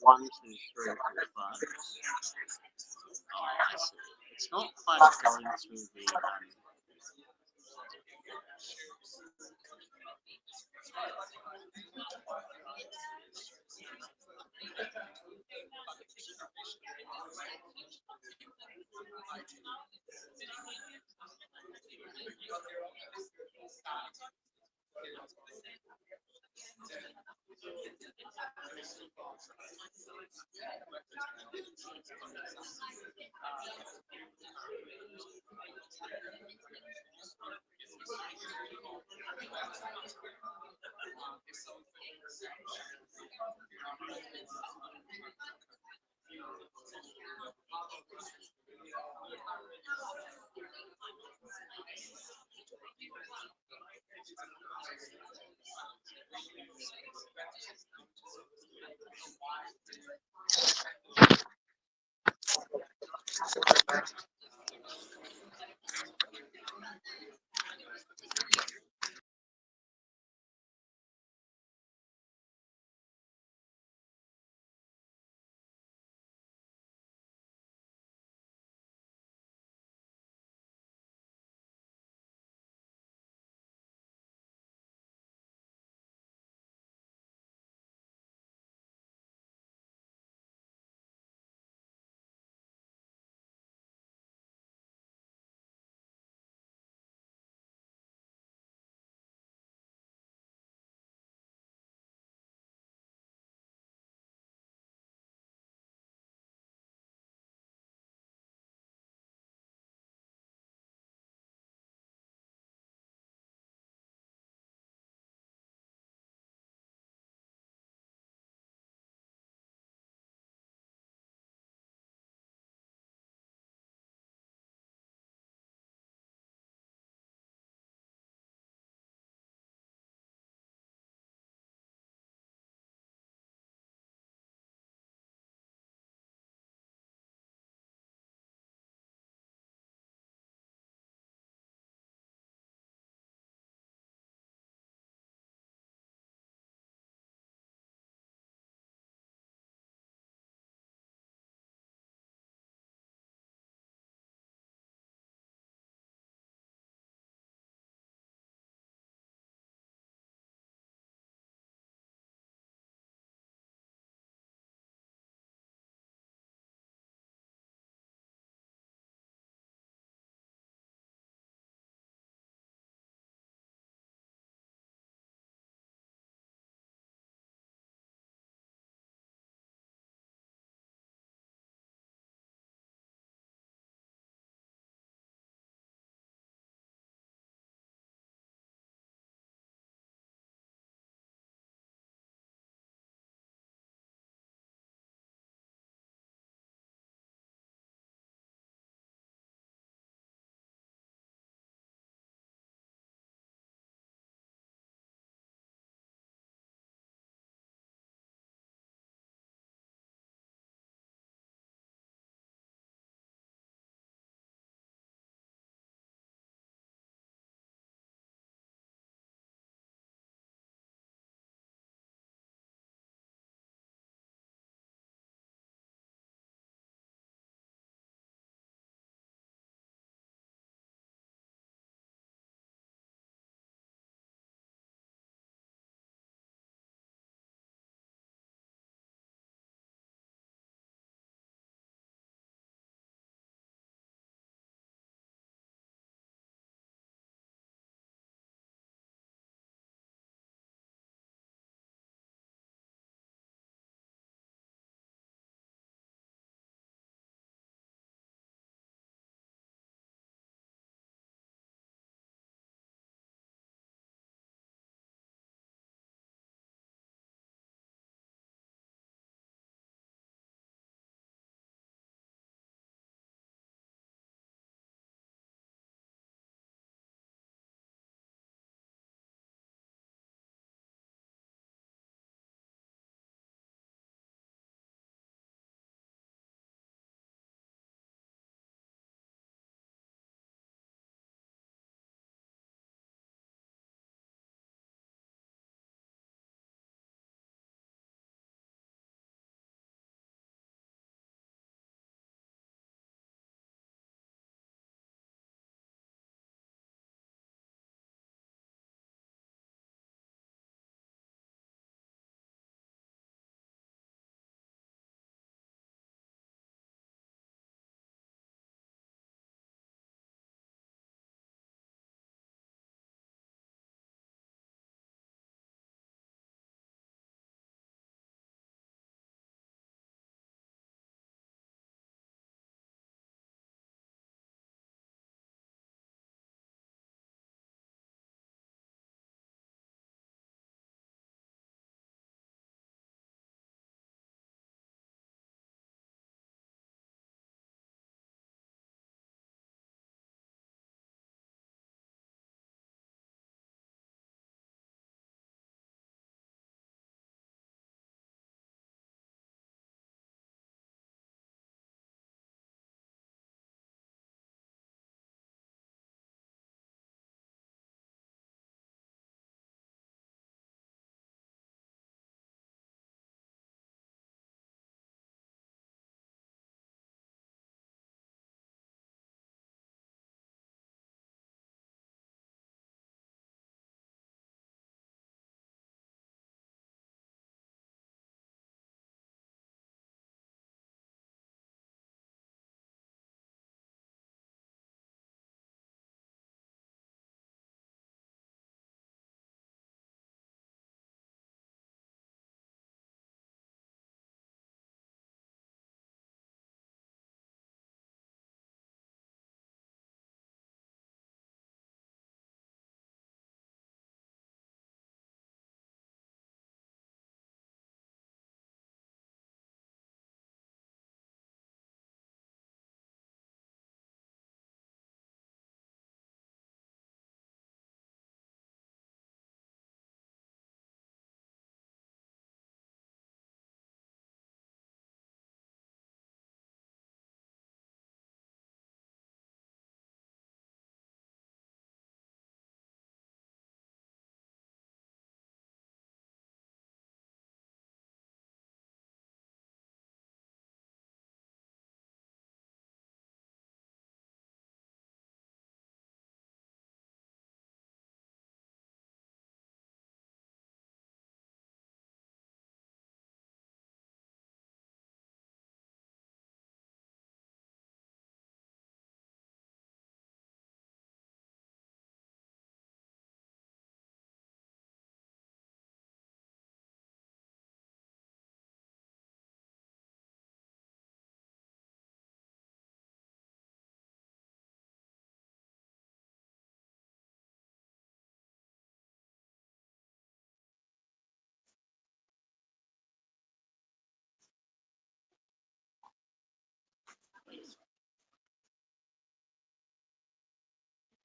1, 2, 3, 4, 5. Oh, I see. It's not quite going to the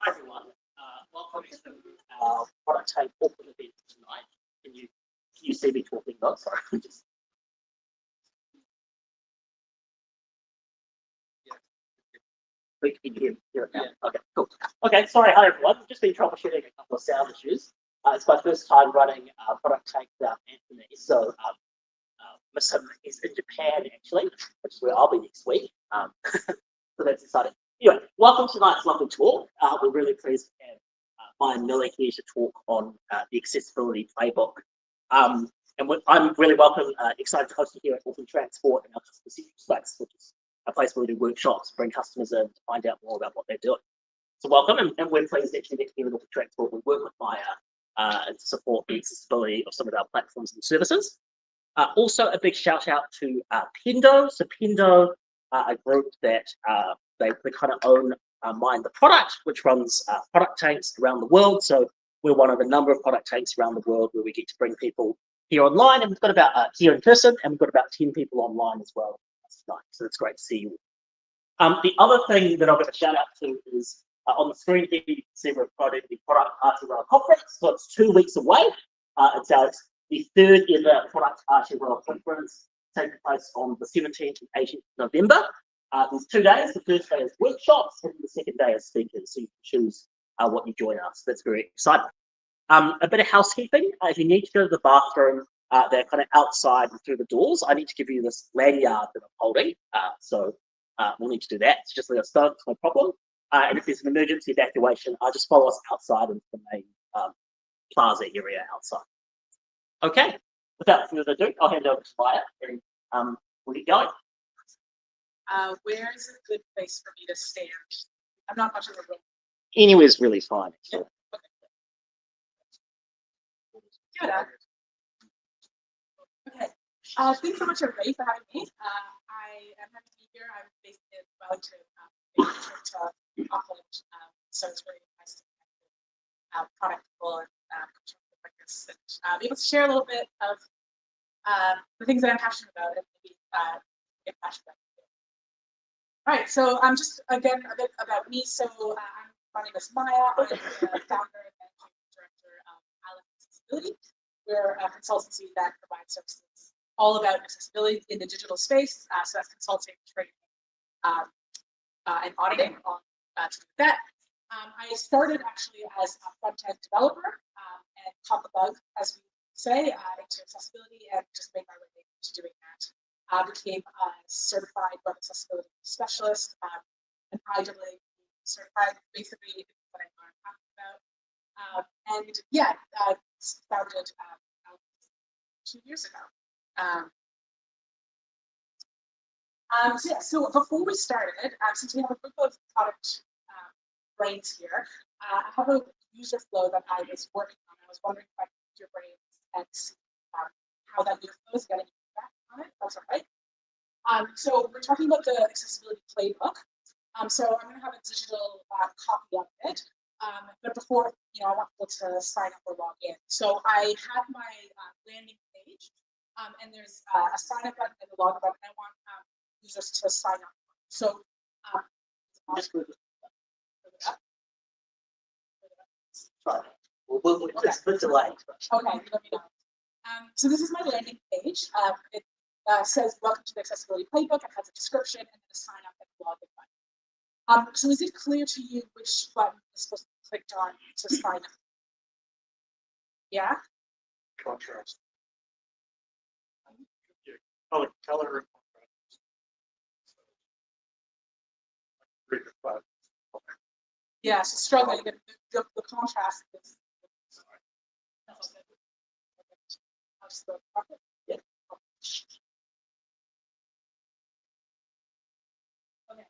Hi everyone, welcome to our ProductTank Auckland event tonight. Can you see me talking? No, sorry, just. Yeah. Can you hear it now? Yeah. Okay, cool. Okay, sorry, hi everyone. Just been troubleshooting a couple of sound issues. It's my first time running ProductTank without Anthony, so Miss Him is in Japan actually, which is where I'll be next week. So that's exciting. Anyway, welcome to tonight's lovely talk. We're really pleased to have Maia Miller here to talk on the accessibility playbook. And I'm really excited to host you here at Auckland Transport and our customer central space, which is a place where we do workshops, bring customers in to find out more about what they're doing. So welcome, and we're pleased actually that here at Auckland Transport we work with Maia to support the accessibility of some of our platforms and services. Also, a big shout out to Pendo. So Pendo, a group that they kind of own Mind the Product, which runs product tanks around the world. So we're one of a number of product tanks around the world where we get to bring people here online, and we've got about here in person, and we've got about 10 people online as well tonight. So it's great to see you. The other thing that I've got to shout out to is on the screen here you can see we're promoting the Product RTRL conference. So it's 2 weeks away. It's the third ever Product RTRL conference taking place on the 17th and 18th of November. There's 2 days. The first day is workshops, and the second day is speakers. So you can choose what you join us. That's very exciting. A bit of housekeeping. If you need to go to the bathroom, they're kind of outside and through the doors. I need to give you this lanyard that I'm holding. So we'll need to do that. It's just let us know. It's no problem. And if there's an emergency evacuation, just follow us outside into the main plaza area outside. Okay. Without further ado, I'll hand over to Maia and we'll get going. Where is a good place for me to stand? I'm not much of a room. Anywhere's really fine. Yeah. Okay. Okay. Thanks so much, everybody, for having me. I am happy to be here. I'm based in Wellington, to Auckland, so it's really nice to have product people and like this, and be able to share a little bit of the things that I'm passionate about and maybe get passionate about. All right, so just again a bit about me. So my name is Maia. I'm the founder and managing director of Aleph Accessibility. We're a consultancy that provides services all about accessibility in the digital space. So that's consulting, training, and auditing on to do that. I started actually as a front-end developer and caught the bug, as we say, into accessibility, and just made my way into doing that. Became a certified web accessibility specialist, and IEEE certified, basically what I know I'm talking about. And yeah, founded 2 years ago. So before we started, since we have a group of product brains here, I have a user flow that I was working on. I was wondering if I could use your brains and see how that user flow is getting feedback on it. That's all right. So we're talking about the accessibility playbook. So I'm going to have a digital copy of it. But before, I want people to sign up or log in. So I have my landing page, and there's a sign up button and a log button. I want users to sign up. So just move it up. Sorry. It's a bit delayed. Okay, let me know. So this is my landing page. It says, welcome to the accessibility playbook. It has a description and then a sign up and a login button. So is it clear to you which button is supposed to be clicked on to sign up? Yeah? Contrast. Color. Yeah, so struggling. The contrast is. Yeah. Okay.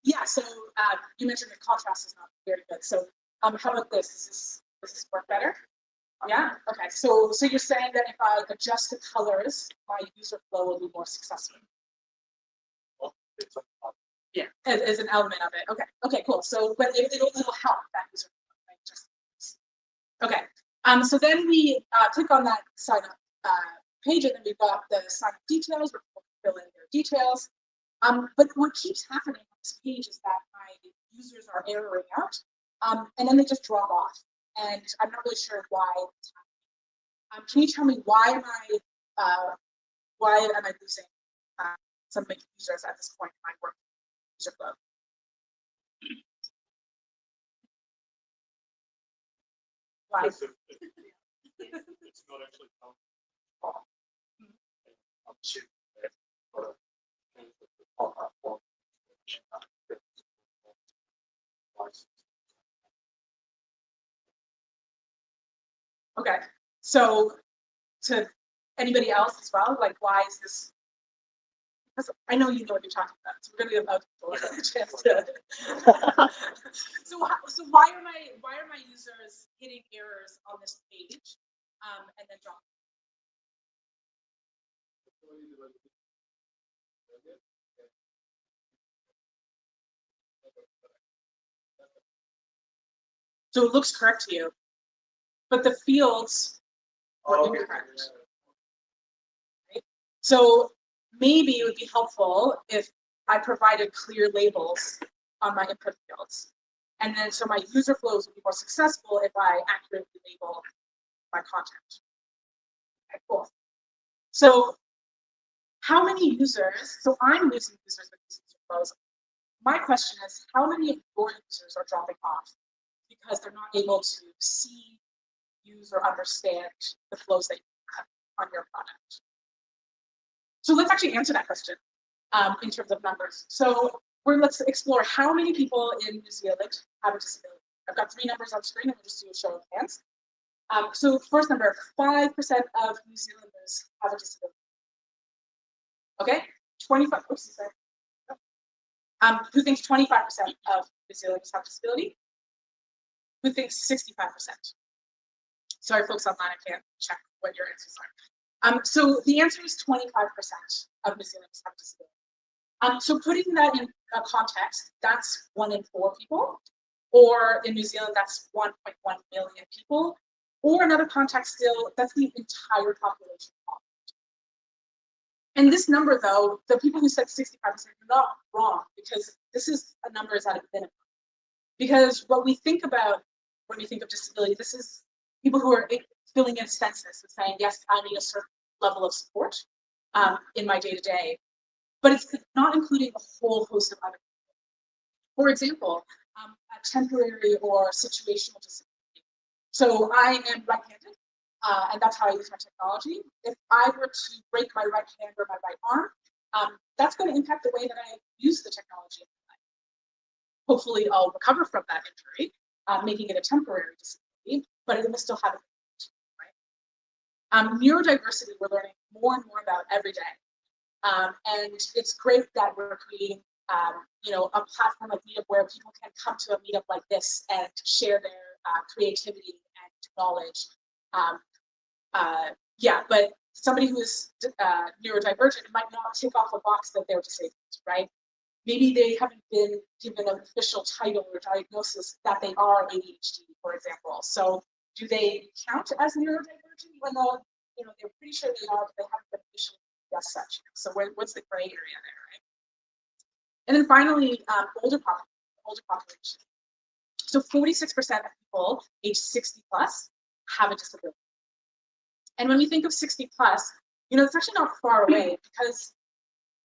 Yeah. So you mentioned the contrast is not very good. So how about this? Does this work better? Yeah. Okay. So you're saying that if I adjust the colors, my user flow will be more successful. Yeah, as an element of it. Okay. Okay. Cool. So, but it'll help that user flow. Right? Just okay. So then we click on that sign up page, and then we've got the sign up details. We're going to fill in their details. But what keeps happening on this page is that my users are erroring out. and then they just drop off. And I'm not really sure why it's happening. Can you tell me why am I losing some of my users at this point in my work user flow? Why? Because it's not actually I'm assuming that Okay, so to anybody else as well, like why is this? Because I know you know what you're talking about, so we're gonna allow people a chance to. So why are my users hitting errors on this page, and then dropping? So it looks correct to you, but the fields are incorrect. Right? So maybe it would be helpful if I provided clear labels on my input fields. And then so my user flows would be more successful if I accurately label my content. Okay, cool. So how many users, so I'm losing users with these user flows. My question is, how many of your users are dropping off because they're not able to see, use, or understand the flows that you have on your product? So let's actually answer that question in terms of numbers. So let's explore how many people in New Zealand have a disability. I've got 3 numbers on screen, and we'll just do a show of hands. So first number, 5% of New Zealanders have a disability. Okay, 25. Oops, sorry. Who thinks 25% of New Zealanders have disability? Who thinks 65%? Sorry, folks online, I can't check what your answers are. So the answer is 25% of New Zealanders have disability. So putting that in a context, that's 1 in 4 people, or in New Zealand, that's 1.1 million people, or another context still, that's the entire population. And this number, though, the people who said 65% are not wrong, because this is a number is at a minimum. Because what we think about when we think of disability, this is people who are filling in a census and saying, yes, I need a certain level of support in my day-to-day. But it's not including a whole host of other people. For example, a temporary or situational disability. So I am right-handed, and that's how I use my technology. If I were to break my right hand or my right arm, that's going to impact the way that I use the technology in my life. Hopefully, I'll recover from that injury, making it a temporary disability, but it will still have an impact, right? Neurodiversity, we're learning more and more about every day. And it's great that we're creating, a platform like Meetup where people can come to a meetup like this and share their creativity and knowledge. But somebody who is neurodivergent might not tick off a box that they're disabled, right? Maybe they haven't been given an official title or diagnosis that they are ADHD, for example. So do they count as neurodivergent, even though they're pretty sure they are, but they haven't been officially as such? So what's the gray area there, right? And then finally, older population. So 46% of people age 60 plus have a disability. And when we think of 60 plus, it's actually not far away because,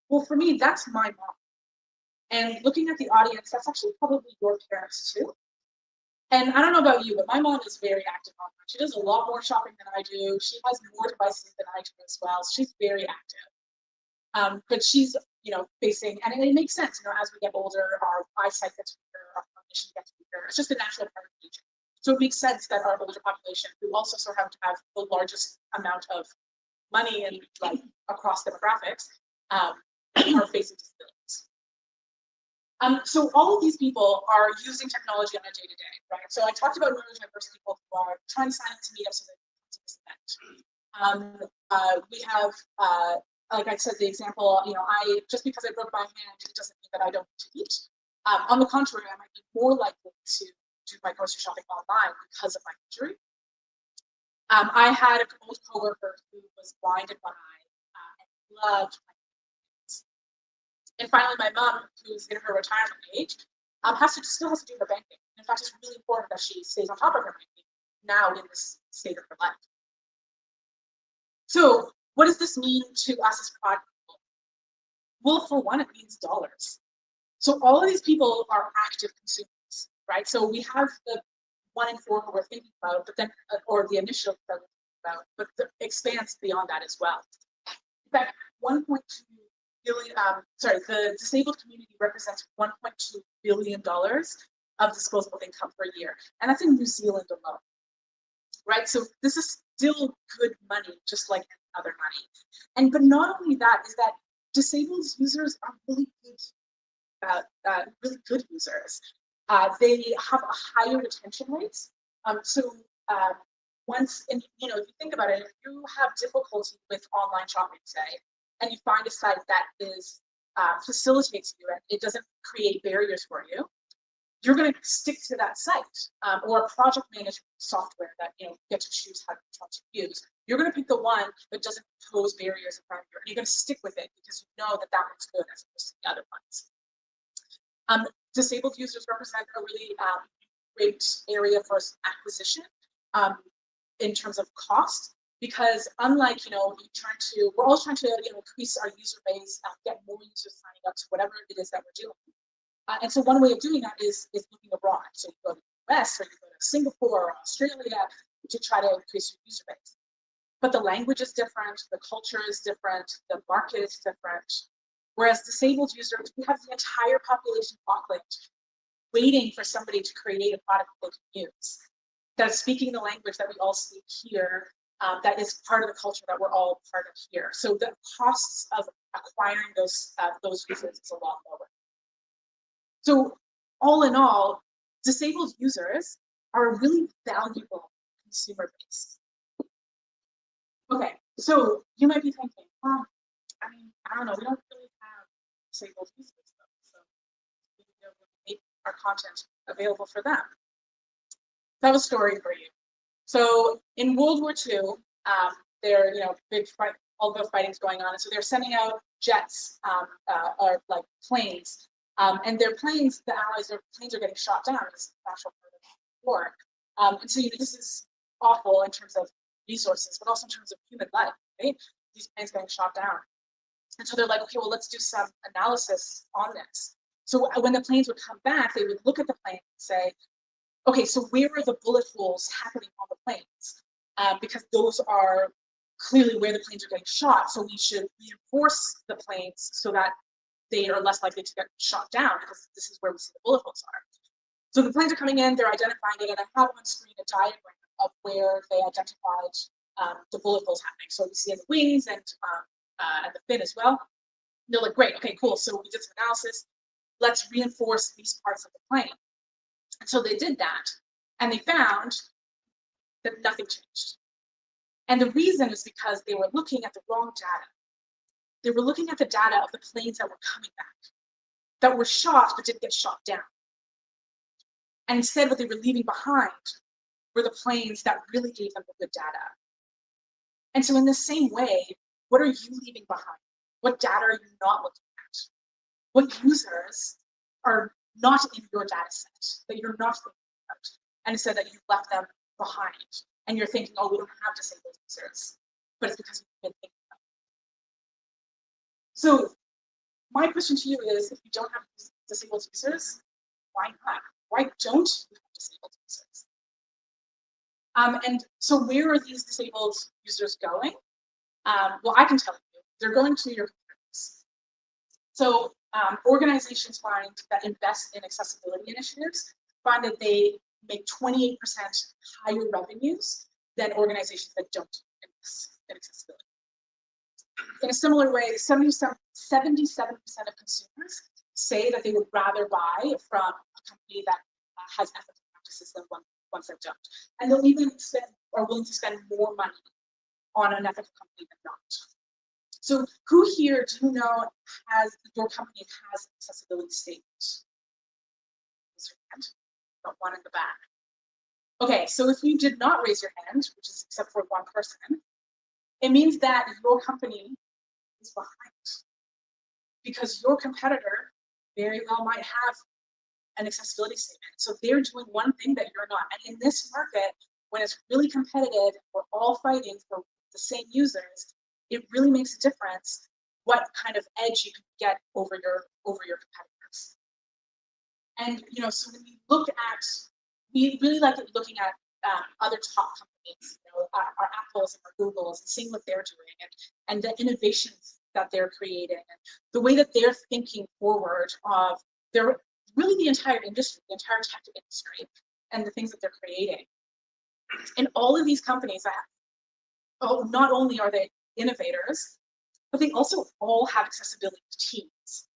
well, for me, that's my mom. And looking at the audience, that's actually probably your parents too. And I don't know about you, but my mom is very active online. She does a lot more shopping than I do. She has more devices than I do as well. So she's very active. But she's, facing, and it makes sense, as we get older, our eyesight gets weaker, our cognition gets weaker. It's just a natural part of aging. So it makes sense that our older population, who also sort of have the largest amount of money and across demographics, are facing disabilities. So all of these people are using technology on a day-to-day, right? So I talked about neurodiverse people who are trying to sign up to meetups so they can come to this event. We have, like I said, the example, I just because I broke my hand, it doesn't mean that I don't need to eat. On the contrary, I might be more likely to do my grocery shopping online because of my injury. I had an old coworker who was blind in one eye and loved my hands. And finally, my mom, who's in her retirement age, still has to do her banking. In fact, it's really important that she stays on top of her money now in this state of her life. So what does this mean to us as product people? Well, for one, it means dollars. So all of these people are active consumers, right? So we have the 1 in 4 who we're thinking about, but then, or the initial that we're thinking about, but it expands beyond that as well. In fact, 1.2 billion, the disabled community represents $1.2 billion of disposable income per year. And that's in New Zealand alone, right? So this is still good money, just like other money. But not only that, is that disabled users are really good users. They have a higher retention rates. Once, and you know, if you think about it, if you have difficulty with online shopping, say, and you find a site that is facilitates you and it doesn't create barriers for you, you're going to stick to that site, or a project management software that you get to choose how to use. You're going to pick the one that doesn't pose barriers in front of you, and you're going to stick with it because you know that that one's good as opposed to the other ones. Disabled users represent a really great area for acquisition in terms of cost, because unlike we're all trying to increase our user base, get more users signing up to whatever it is that we're doing. And so one way of doing that is looking abroad. So you go to the US or you go to Singapore or Australia to try to increase your user base. But the language is different, the culture is different, the market is different. Whereas disabled users, we have the entire population of Auckland waiting for somebody to create a product that they can use, that's speaking the language that we all speak here, that is part of the culture that we're all part of here. So the costs of acquiring those users is a lot lower. So all in all, disabled users are a really valuable consumer base. Okay, so you might be thinking, well, I don't know, we don't really have disabled users though, so we make our content available for them. I have a story for you. So in World War II, there big fight, all the fighting's going on, and so they're sending out jets or like planes. And their planes, the Allies, their planes are getting shot down as a natural part of the war. And so this is awful in terms of resources, but also in terms of human life, right? These planes getting shot down. And so they're like, okay, well, let's do some analysis on this. So when the planes would come back, they would look at the plane and say, okay, so where are the bullet holes happening on the planes? Because those are clearly where the planes are getting shot. So we should reinforce the planes so that they are less likely to get shot down, because this is where we see the bullet holes are. So the planes are coming in, they're identifying it, and I have on screen a diagram of where they identified the bullet holes happening. So we see in the wings and the fin as well. And they're like, great, okay, cool. So we did some analysis. Let's reinforce these parts of the plane. And so they did that, and they found that nothing changed. And the reason is because they were looking at the wrong data. They were looking at the data of the planes that were coming back, that were shot but didn't get shot down. And instead, what they were leaving behind were the planes that really gave them the good data. And so in the same way, what are you leaving behind? What data are you not looking at? What users are not in your data set that you're not thinking about? And instead that you've left them behind. And you're thinking, oh, we don't have disabled users. But it's because you've been thinking about it. So my question to you is, if you don't have disabled users, why not? Why don't you have disabled users? And so where are these disabled users going? Well, I can tell you, they're going to your computers. So organizations that invest in accessibility initiatives find that they make 28% higher revenues than organizations that don't invest in accessibility. In a similar way, 77% of consumers say that they would rather buy from a company that has ethical practices than ones that don't. And they'll even are willing to spend more money on an ethical company than not. So who here do you know your company has an accessibility statement? Got one in the back. Okay, so if you did not raise your hand, which is except for one person, it means that your company is behind, because your competitor very well might have an accessibility statement. So they're doing one thing that you're not. And in this market, when it's really competitive, we're all fighting for the same users, it really makes a difference what kind of edge you can get over your competitors. And so when we look at, we really like looking at other top companies, our Apples and our Googles, and seeing what they're doing and the innovations that they're creating and the way that they're thinking forward of their really the entire industry, the entire tech industry, and the things that they're creating. And all of these companies not only are they innovators, but they also all have accessibility teams.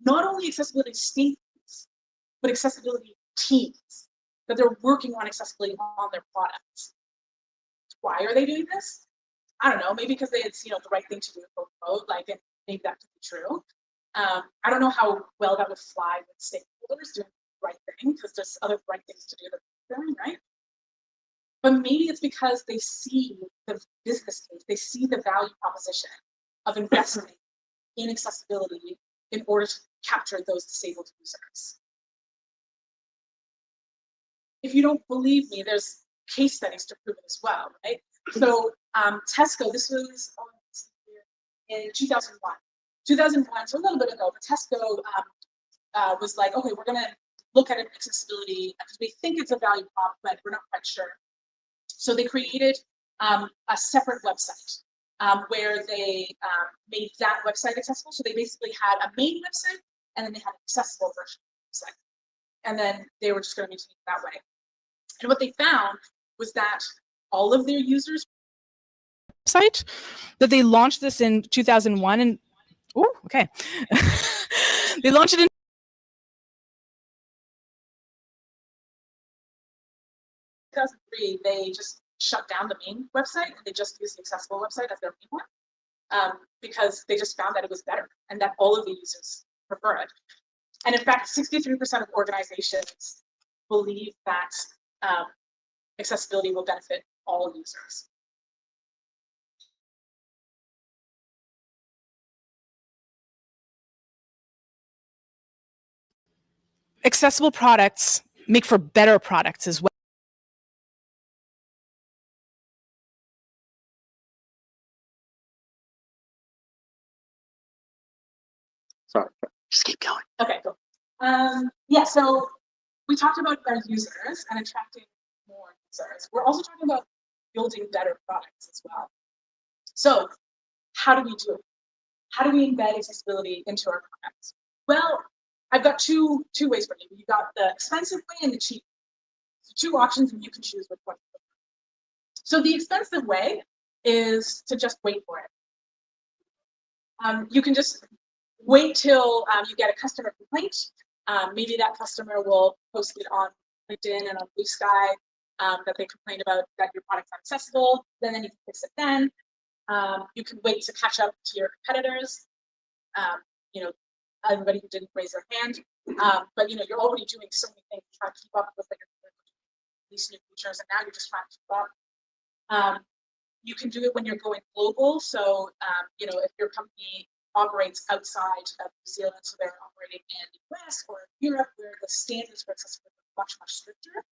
Not only accessibility statements, but accessibility teams that they're working on accessibility on their products. Why are they doing this? I don't know, maybe because it's the right thing to do for code, like, and maybe that could be true. I don't know how well that would fly with stakeholders doing the right thing, because there's other right things to do that they're doing, right? But maybe it's because they see the business case, they see the value proposition of investing in accessibility in order to capture those disabled users. If you don't believe me, there's case studies to prove it as well, right? So Tesco, this was in 2001. 2001, so a little bit ago, but Tesco was like, okay, we're gonna look at accessibility because we think it's a value prop, but we're not quite sure. So they created a separate website where they made that website accessible. So they basically had a main website and then they had an accessible version of the website. And then they were just going to maintain it that way. And what they found was that all of their users site that they launched this in 2001 and they launched it in 2003. They just shut down the main website and they just used the accessible website as their main one because they just found that it was better and that all of the users prefer it. And in fact, 63% of organizations believe that accessibility will benefit all users. accessible products make for better products as well. Sorry, just keep going. Okay, cool. Yeah, so we talked about our users and attracting more users. We're also talking about building better products as well. So how do we do it? How do we embed accessibility into our products? Well, I've got two ways for you. You've got the expensive way and the cheap. So two options and you can choose which one. So the expensive way is to just wait for it. You can just wait till you get a customer complaint. Maybe that customer will post it on LinkedIn and on Blue Sky that they complained about that your product's not accessible. Then you can fix it then. You can wait to catch up to your competitors. Everybody who didn't raise their hand. But you're already doing so many things to try to keep up with these new features, and now you're just trying to keep up. You can do it when you're going global. So if your company operates outside of New Zealand, so they're operating in the US or Europe, where the standards for accessibility are much, much stricter.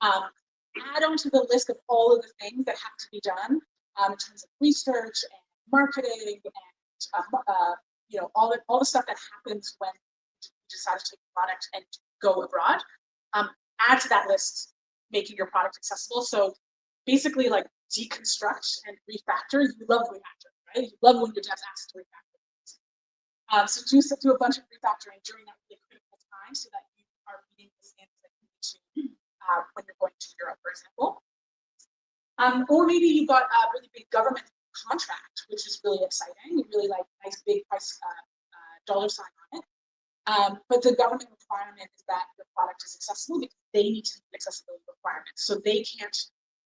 Add on to the list of all of the things that have to be done in terms of research and marketing and all the stuff that happens when you decide to take a product and go abroad. Add to that list making your product accessible. So basically, like, deconstruct and refactor. You love refactoring, right? You love when your devs ask to refactor. So do a bunch of refactoring during that really critical time so that you are meeting the standards that you need to when you're going to Europe, for example. Or maybe you've got a really big government contract, which is really exciting. You really like nice big price dollar sign on it. But the government requirement is that your product is accessible because they need to meet accessibility requirements. So they can't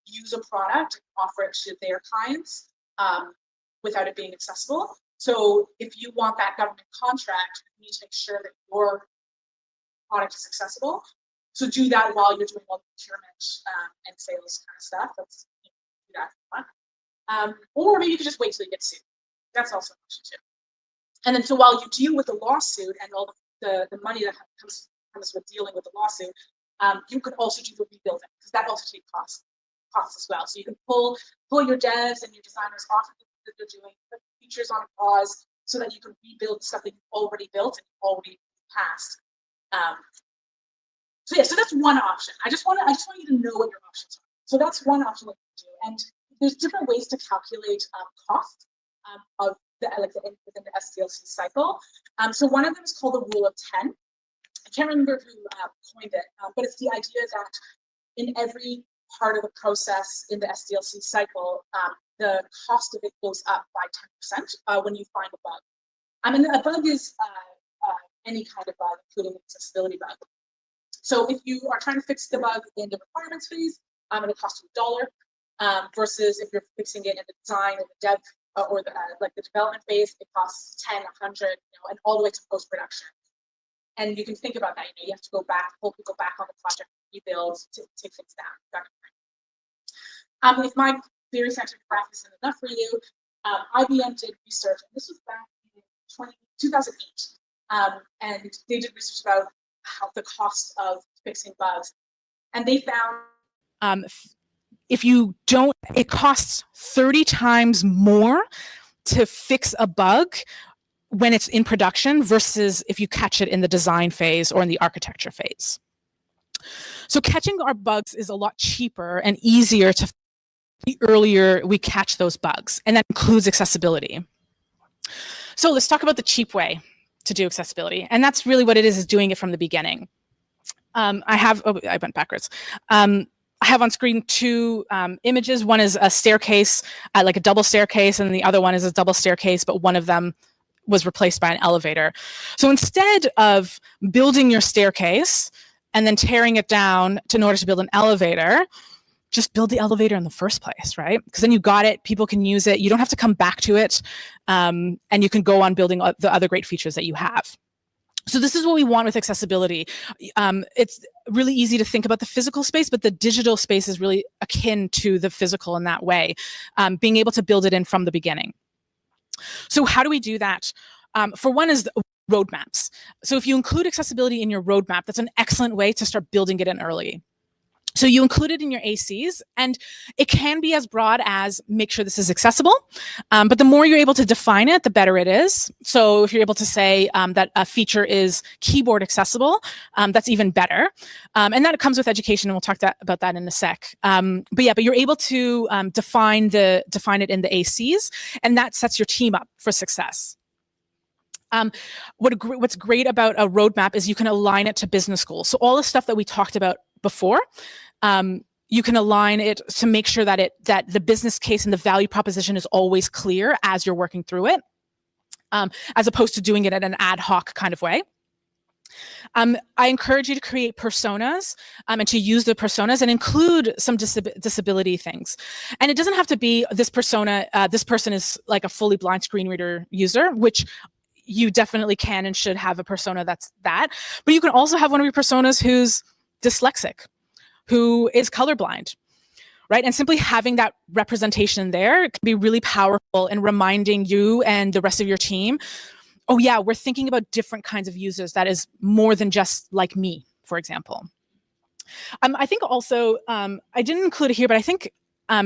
use a product and offer it to their clients without it being accessible. So if you want that government contract, you need to make sure that your product is accessible. So do that while you're doing all the procurement and sales kind of stuff. That's do that for fun. Or maybe you could just wait till you get sued. That's also an option too. And then so while you deal with the lawsuit and all the money that comes premise with dealing with the lawsuit, you could also do the rebuilding, because that also takes costs as well. So you can pull your devs and your designers off of that they're doing, put features on pause, so that you can rebuild the stuff that you've already built and already passed. So yeah, so that's one option. I just want you to know what your options are. So that's one option that you can do, and there's different ways to calculate cost of within the SDLC cycle. So one of them is called the rule of 10. I can't remember who coined it, but it's the idea that in every part of the process in the SDLC cycle, the cost of it goes up by 10% when you find a bug. I mean, a bug is any kind of bug, including an accessibility bug. So if you are trying to fix the bug in the requirements phase, it'll cost you $1, versus if you're fixing it in the design and the dev or the like the development phase, it costs 10, 100, and all the way to post-production. And you can think about that. You have to go back, pull people back on the project, rebuild to take things down. If my theory scientific graph isn't enough for you, IBM did research, and this was back in 2008, and they did research about the cost of fixing bugs, and they found if you don't, it costs 30 times more to fix a bug when it's in production versus if you catch it in the design phase or in the architecture phase. So catching our bugs is a lot cheaper and easier to the earlier we catch those bugs, and that includes accessibility. So let's talk about the cheap way to do accessibility, and that's really what it is doing it from the beginning. I went backwards. I have on screen two images. One is a staircase, like a double staircase, and the other one is a double staircase, but one of them was replaced by an elevator. So instead of building your staircase and then tearing it down in order to build an elevator, just build the elevator in the first place, right? Because then you got it, people can use it, you don't have to come back to it, and you can go on building the other great features that you have. So this is what we want with accessibility. It's really easy to think about the physical space, but the digital space is really akin to the physical in that way, being able to build it in from the beginning. So how do we do that? For one is roadmaps. So if you include accessibility in your roadmap, that's an excellent way to start building it in early. So you include it in your ACs, and it can be as broad as make sure this is accessible, but the more you're able to define it, the better it is. So if you're able to say that a feature is keyboard accessible, that's even better. And that comes with education, and we'll talk about that in a sec. But you're able to define it in the ACs, and that sets your team up for success. What's great about a roadmap is you can align it to business goals. So all the stuff that we talked about before, you can align it to make sure that the business case and the value proposition is always clear as you're working through it, as opposed to doing it in an ad hoc kind of way. I encourage you to create personas and to use the personas and include some disability things. And it doesn't have to be this persona, this person is like a fully blind screen reader user, which you definitely can and should have a persona that's that. But you can also have one of your personas who's dyslexic, who is colorblind, right? And simply having that representation there can be really powerful in reminding you and the rest of your team, oh yeah, we're thinking about different kinds of users that is more than just like me, for example. I think also, I didn't include it here, but I think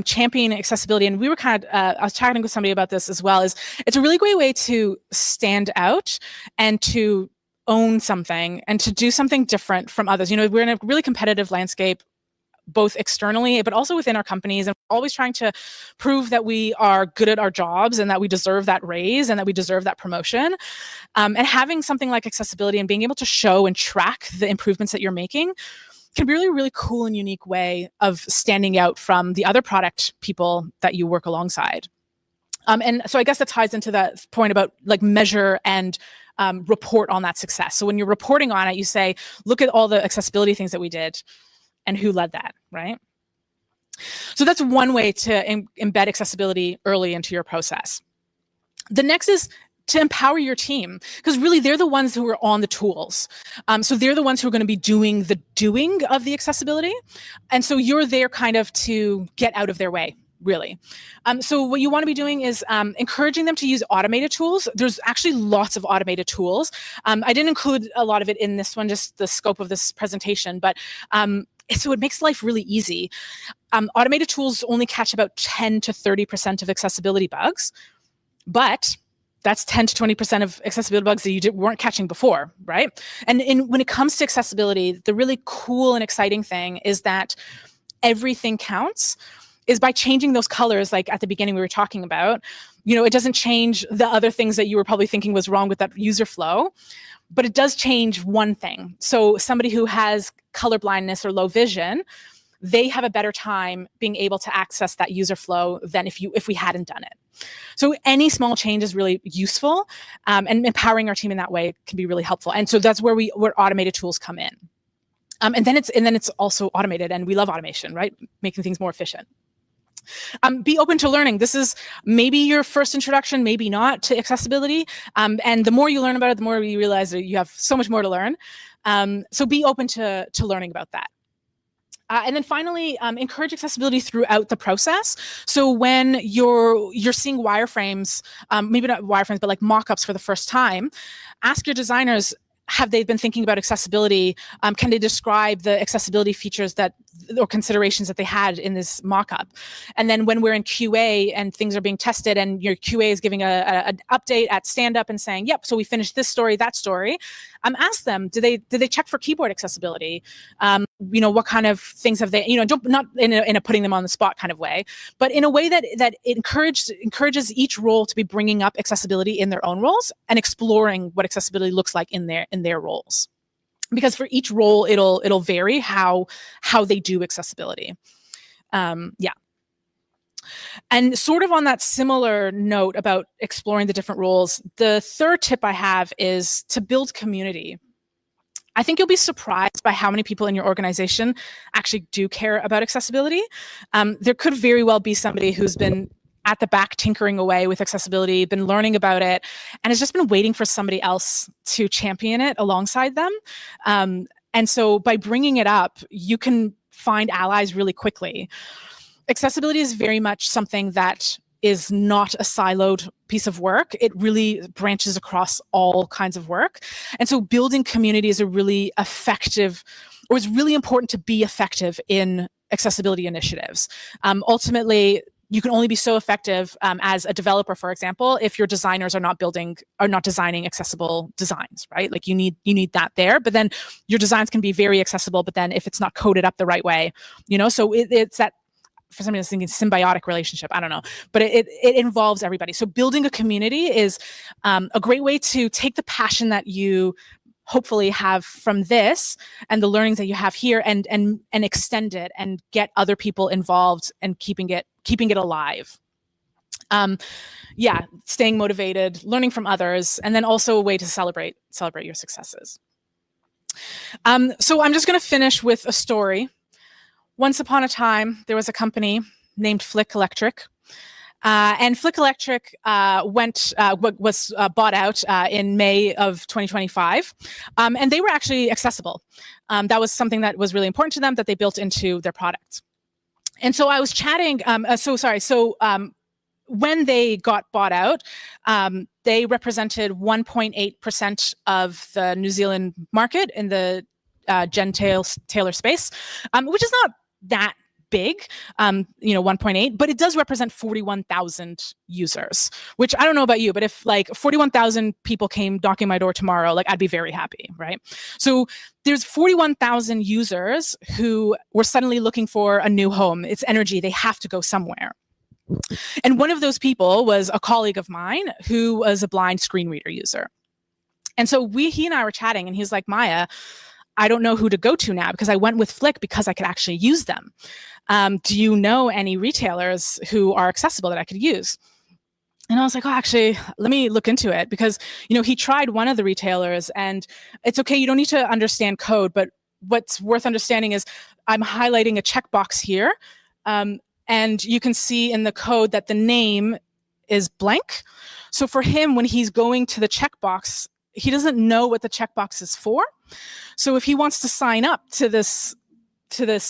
championing accessibility, and we were I was chatting with somebody about this as well, is it's a really great way to stand out and to own something and to do something different from others. We're in a really competitive landscape, both externally, but also within our companies, and we're always trying to prove that we are good at our jobs and that we deserve that raise and that we deserve that promotion. And having something like accessibility and being able to show and track the improvements that you're making can be really, really cool and unique way of standing out from the other product people that you work alongside. And so I guess that ties into that point about like measure and report on that success. So when you're reporting on it, you say, look at all the accessibility things that we did and who led that, right? So that's one way to embed accessibility early into your process. The next is to empower your team, because really they're the ones who are on the tools. So they're the ones who are going to be doing the doing of the accessibility. And so you're there kind of to get out of their way really. So what you want to be doing is encouraging them to use automated tools. There's actually lots of automated tools. I didn't include a lot of it in this one, just the scope of this presentation, but so it makes life really easy. Automated tools only catch about 10 to 30% of accessibility bugs, but that's 10 to 20% of accessibility bugs that you weren't catching before, right? And when it comes to accessibility, the really cool and exciting thing is that everything counts. Is by changing those colors, like at the beginning we were talking about, it doesn't change the other things that you were probably thinking was wrong with that user flow, but it does change one thing. So somebody who has color blindness or low vision, they have a better time being able to access that user flow than if we hadn't done it. So any small change is really useful, and empowering our team in that way can be really helpful. And so that's where automated tools come in. And then it's also automated, and we love automation, right? Making things more efficient. Be open to learning. This is maybe your first introduction, maybe not, to accessibility. And the more you learn about it, the more you realize that you have so much more to learn. So be open to learning about that. And then finally, encourage accessibility throughout the process. So when you're seeing wireframes, maybe not wireframes, but like mock-ups for the first time, ask your designers, have they been thinking about accessibility? Can they describe the accessibility features or considerations that they had in this mock-up? And then when we're in QA and things are being tested and your QA is giving an update at stand-up and saying, yep, so we finished this story, that story, ask them, did they check for keyboard accessibility? What kind of things have they, not in a putting them on the spot kind of way, but in a way that encourages each role to be bringing up accessibility in their own roles and exploring what accessibility looks like in their roles. Because for each role, it'll vary how they do accessibility. And sort of on that similar note about exploring the different roles, the third tip I have is to build community. I think you'll be surprised by how many people in your organization actually do care about accessibility. There could very well be somebody who's been at the back tinkering away with accessibility, been learning about it, and has just been waiting for somebody else to champion it alongside them. And so by bringing it up, you can find allies really quickly. Accessibility is very much something that is not a siloed piece of work. It really branches across all kinds of work. And so building community is a really effective, or it's really important to be effective in accessibility initiatives. Ultimately, you can only be so effective as a developer, for example, if your designers are not designing accessible designs, right? Like you need that there, but then your designs can be very accessible, but then if it's not coded up the right way, so it's that, for somebody that's thinking symbiotic relationship, I don't know, but it involves everybody. So building a community is a great way to take the passion that you hopefully have from this and the learnings that you have here and extend it and get other people involved and keeping it alive. Staying motivated, learning from others, and then also a way to celebrate your successes. So I'm just going to finish with a story. Once upon a time, there was a company named Flick Electric, and Flick Electric was bought out in May of 2025, and they were actually accessible. That was something that was really important to them that they built into their product. And so I was chatting. When they got bought out, they represented 1.8% of the New Zealand market in the Taylor space, which is not that big, 1.8, but it does represent 41,000 users, which I don't know about you, but if like 41,000 people came knocking my door tomorrow, like I'd be very happy, right? So there's 41,000 users who were suddenly looking for a new home. It's energy, they have to go somewhere. And one of those people was a colleague of mine who was a blind screen reader user. And so he and I were chatting, and he's like, Maia, I don't know who to go to now because I went with Flick because I could actually use them. Do you know any retailers who are accessible that I could use? And I was like, oh, actually, let me look into it because, he tried one of the retailers, and it's okay. You don't need to understand code, but what's worth understanding is I'm highlighting a checkbox here. And you can see in the code that the name is blank. So for him, when he's going to the checkbox, he doesn't know what the checkbox is for. So if he wants to sign up to this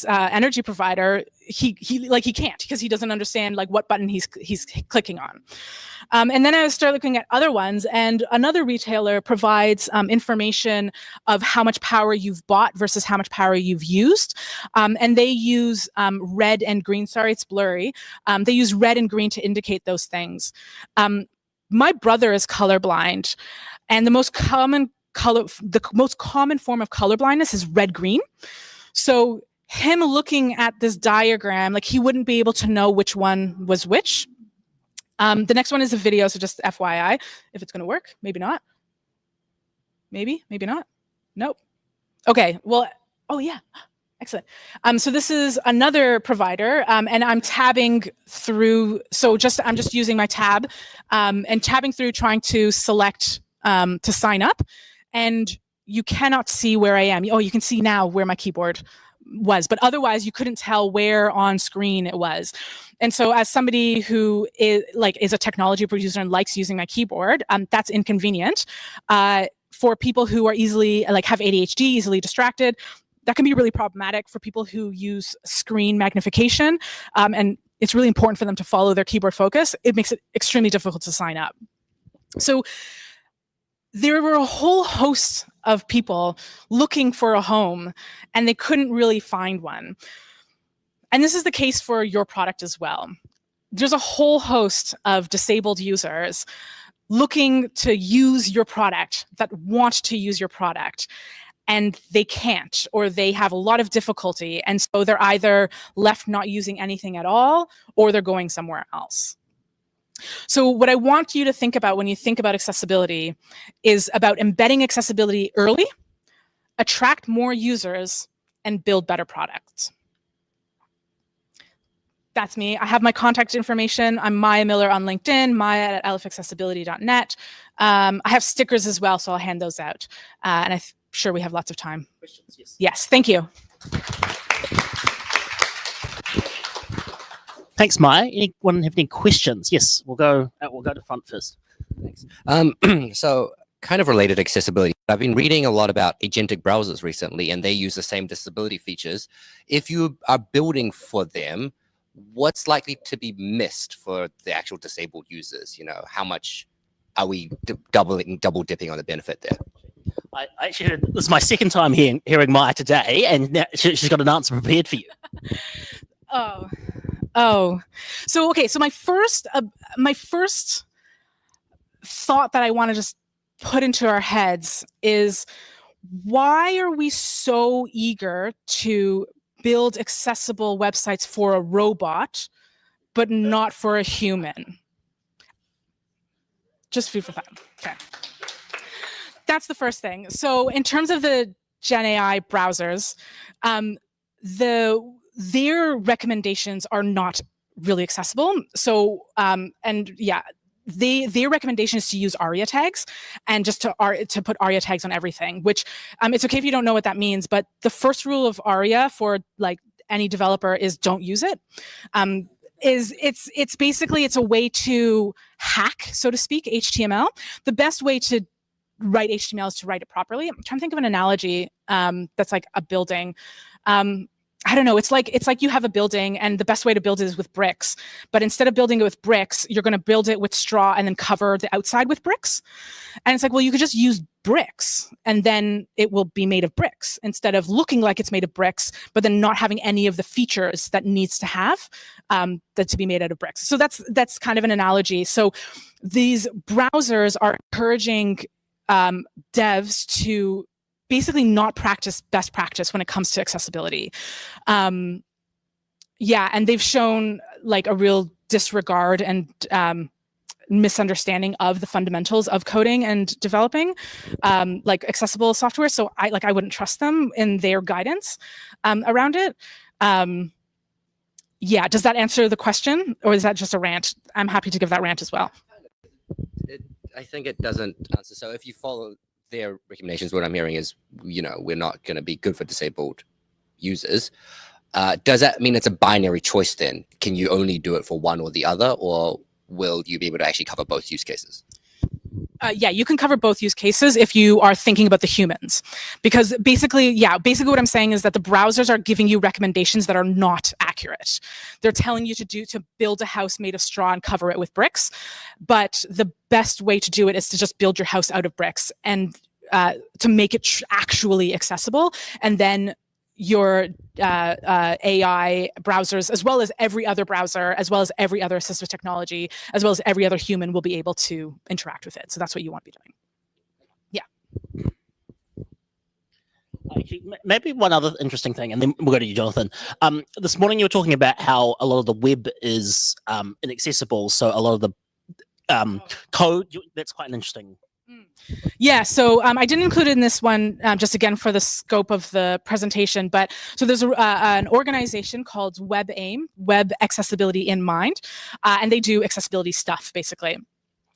energy provider, he can't, because he doesn't understand like what button he's clicking on. And then I started looking at other ones, and another retailer provides information of how much power you've bought versus how much power you've used. And they use red and green. Sorry, it's blurry. They use red and green to indicate those things. My brother is colorblind, and the most common form of colorblindness is red-green. So him looking at this diagram, like he wouldn't be able to know which one was which. The next one is a video, so just FYI, if it's going to work, maybe not. Maybe not. Nope. Okay, well, oh yeah, excellent. So this is another provider, and I'm tabbing through. So I'm just using my tab and tabbing through, trying to select to sign up, and you cannot see where I am. Oh, you can see now where my keyboard was, but otherwise you couldn't tell where on screen it was. And so as somebody who is a technology producer and likes using my keyboard, that's inconvenient. For people who are easily have ADHD, easily distracted, that can be really problematic for people who use screen magnification. And it's really important for them to follow their keyboard focus. It makes it extremely difficult to sign up. So there were a whole host of people looking for a home, and they couldn't really find one. And this is the case for your product as well. There's a whole host of disabled users looking to use your product, that want to use your product, and they can't, or they have a lot of difficulty. And so they're either left not using anything at all, or they're going somewhere else. So what I want you to think about when you think about accessibility is about embedding accessibility early, attract more users, and build better products. That's me. I have my contact information. I'm Maia Miller on LinkedIn, Maia at alephAccessibility.net. I have stickers as well, so I'll hand those out. And I'm sure we have lots of time. Questions? Yes. Yes, thank you. Thanks, Maia. Anyone have any questions? Yes, we'll go to front first. Thanks. So kind of related to accessibility, I've been reading a lot about agentic browsers recently, and they use the same disability features. If you are building for them, what's likely to be missed for the actual disabled users? You know, how much are we double dipping on the benefit there? I actually, this is my second time hearing Maia today, and now she's got an answer prepared for you. So okay. So my first thought that I want to just put into our heads is, why are we so eager to build accessible websites for a robot, but not for a human? Just food for thought. Okay. That's the first thing. So in terms of the Gen AI browsers, their recommendations are not really accessible. So, and yeah, their recommendation is to use ARIA tags, and just to put ARIA tags on everything, which it's okay if you don't know what that means, but the first rule of ARIA for like any developer is don't use it. It's basically, it's a way to hack, so to speak, HTML. The best way to write HTML is to write it properly. I'm trying to think of an analogy that's like a building. I don't know. It's like you have a building, and the best way to build it is with bricks. But instead of building it with bricks, you're going to build it with straw and then cover the outside with bricks. And it's like, well, you could just use bricks, and then it will be made of bricks, instead of looking like it's made of bricks, but then not having any of the features that needs to have that to be made out of bricks. So that's kind of an analogy. So these browsers are encouraging devs to basically not practice best practice when it comes to accessibility. Yeah, and they've shown like a real disregard and misunderstanding of the fundamentals of coding and developing like accessible software. So I wouldn't trust them in their guidance around it. Yeah, does that answer the question, or is that just a rant? I'm happy to give that rant as well. I think it doesn't answer. So if you follow their recommendations, what I'm hearing is, you know, we're not going to be good for disabled users. Does that mean it's a binary choice then? Can you only do it for one or the other, or will you be able to actually cover both use cases? Yeah, you can cover both use cases if you are thinking about the humans. Because basically what I'm saying is that the browsers are giving you recommendations that are not accurate. They're telling you to build a house made of straw and cover it with bricks. But the best way to do it is to just build your house out of bricks and to make it actually accessible. And then your AI browsers, as well as every other browser, as well as every other assistive technology, as well as every other human will be able to interact with it. So that's what you want to be doing. Actually, maybe one other interesting thing, and then we'll go to you, Jonathan. This morning you were talking about how a lot of the web is inaccessible, so a lot of the code, that's quite an interesting. Yeah, so I didn't include it in this one, just again for the scope of the presentation, but so there's an organization called WebAIM, Web Accessibility in Mind, and they do accessibility stuff, basically.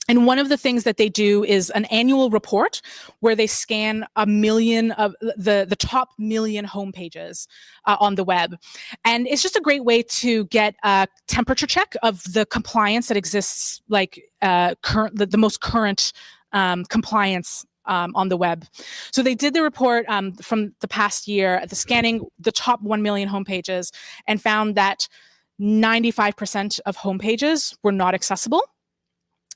And one of the things that they do is an annual report where they scan 1 million of the top 1 million homepages on the web. And it's just a great way to get a temperature check of the compliance that exists, like the most current compliance on the web. So they did the report from the past year, scanning the top 1 million homepages, and found that 95% of homepages were not accessible.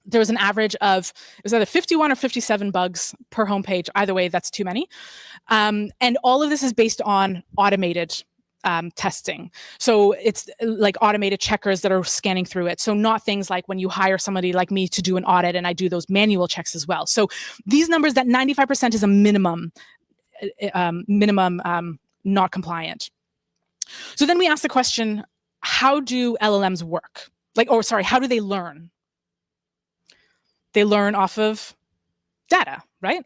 There was an average of, it was either 51 or 57 bugs per homepage. Either way, that's too many. And all of this is based on automated testing. So it's like automated checkers that are scanning through it. So not things like when you hire somebody like me to do an audit and I do those manual checks as well. So these numbers, that 95% is a minimum not compliant. So then we ask the question, how do LLMs work? How do they learn? They learn off of data, right?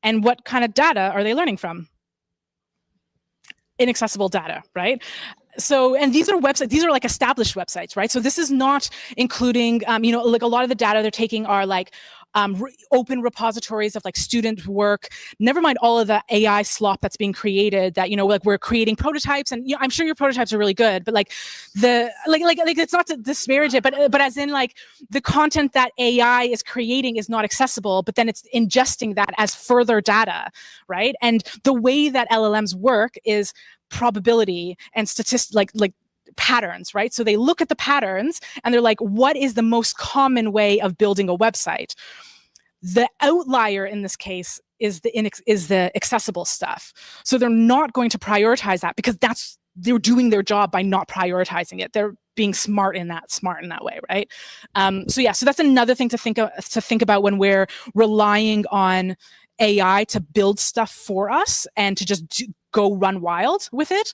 And what kind of data are they learning from? Inaccessible data, right? So, and these are websites, these are like established websites, right? So this is not including, like a lot of the data they're taking are like open repositories of like student work, never mind all of the AI slop that's being created that, like we're creating prototypes and, I'm sure your prototypes are really good, but like it's not to disparage it, but as in like the content that AI is creating is not accessible, but then it's ingesting that as further data, right? And the way that LLMs work is probability and statistics, like patterns, right? So they look at the patterns and they're like, what is the most common way of building a website? The outlier in this case is the accessible stuff. So they're not going to prioritize that because they're doing their job by not prioritizing it. They're being smart in that way, right? So that's another thing to think about when we're relying on AI to build stuff for us and to just go run wild with it,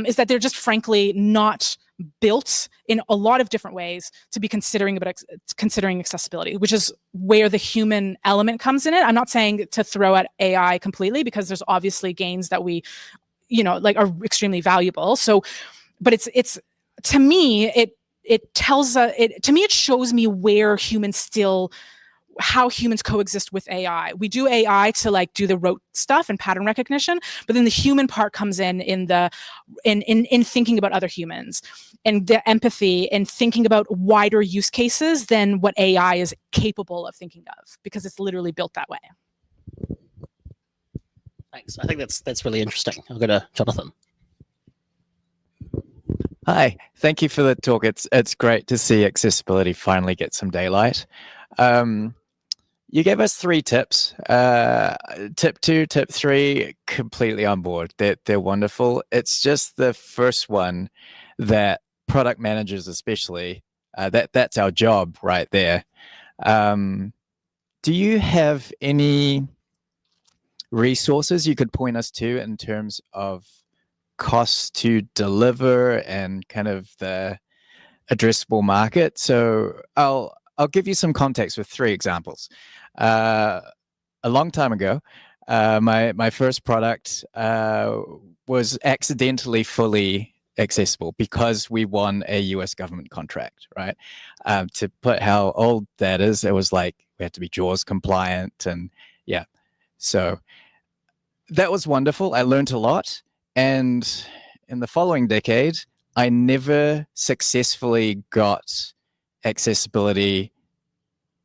is that they're just frankly not built in a lot of different ways to be considering accessibility, which is where the human element comes in it. I'm not saying to throw out AI completely, because there's obviously gains that we, are extremely valuable. So, but it's to me, it shows me where how humans coexist with AI. We do AI to like do the rote stuff and pattern recognition, but then the human part comes in thinking about other humans and the empathy and thinking about wider use cases than what AI is capable of thinking of, because it's literally built that way. Thanks. I think that's really interesting. I'll go to Jonathan. Hi, thank you for the talk. It's great to see accessibility finally get some daylight. You gave us 3 tips. Tip 2, tip 3, completely on board. They're wonderful. It's just the first one that product managers especially, that's our job right there. Do you have any resources you could point us to in terms of costs to deliver and kind of the addressable market? So I'll give you some context with 3 examples. A long time ago, my first product was accidentally fully accessible because we won a US government contract, right? To put how old that is, it was like we had to be JAWS compliant, and yeah. So that was wonderful. I learned a lot. And in the following decade, I never successfully got accessibility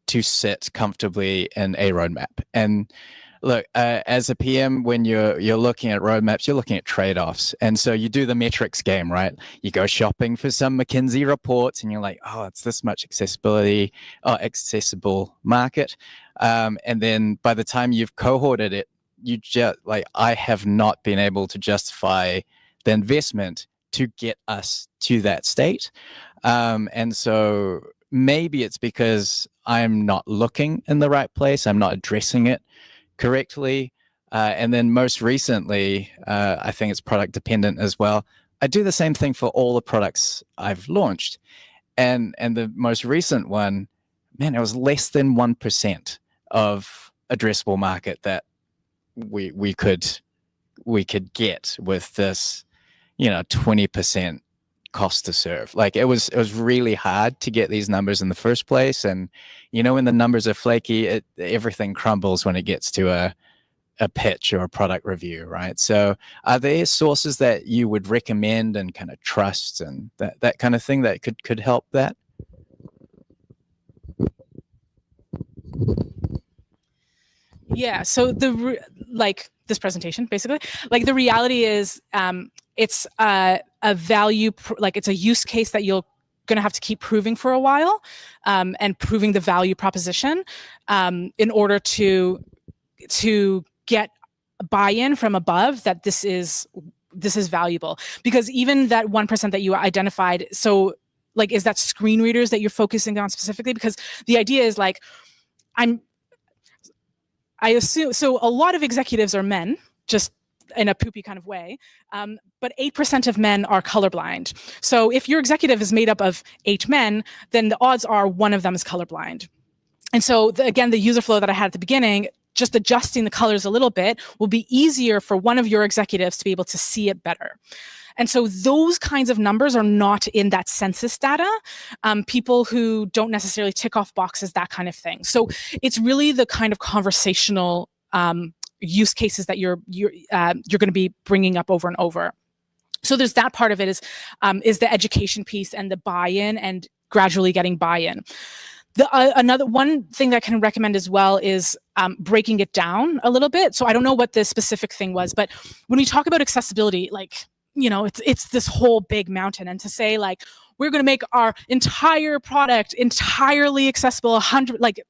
to sit comfortably in a roadmap. And look, as a PM, when you're looking at roadmaps, you're looking at trade-offs. And so you do the metrics game, right? You go shopping for some McKinsey reports and you're like, oh, it's this much accessible market. And then by the time you've cohorted it, you just like, I have not been able to justify the investment to get us to that state. And so maybe it's because I'm not looking in the right place. I'm not addressing it correctly. And then most recently, I think it's product dependent as well. I do the same thing for all the products I've launched. And the most recent one, man, it was less than 1% of addressable market that we could get with this, 20% cost to serve. Like it was really hard to get these numbers in the first place. And when the numbers are flaky, everything crumbles when it gets to a pitch or a product review, right? So are there sources that you would recommend and kind of trust and that kind of thing that could help that? Yeah, so this presentation, basically, like the reality is it's a value, it's a use case that you're going to have to keep proving for a while, and proving the value proposition in order to get buy-in from above that this is valuable. Because even that 1% that you identified, so like, is that screen readers that you're focusing on specifically? Because the idea is like, I assume, so a lot of executives are men, just in a poopy kind of way, but 8% of men are colorblind. So if your executive is made up of 8 men, then the odds are one of them is colorblind. And so again, the user flow that I had at the beginning, just adjusting the colors a little bit will be easier for one of your executives to be able to see it better. And so those kinds of numbers are not in that census data. People who don't necessarily tick off boxes, that kind of thing. So it's really the kind of conversational use cases that you're going to be bringing up over and over. So there's that part of it is the education piece and the buy-in and gradually getting buy-in. Another one thing that I can recommend as well is breaking it down a little bit. So I don't know what the specific thing was, but when we talk about accessibility, like, it's this whole big mountain, and to say like, we're going to make our entire product entirely accessible, 100, like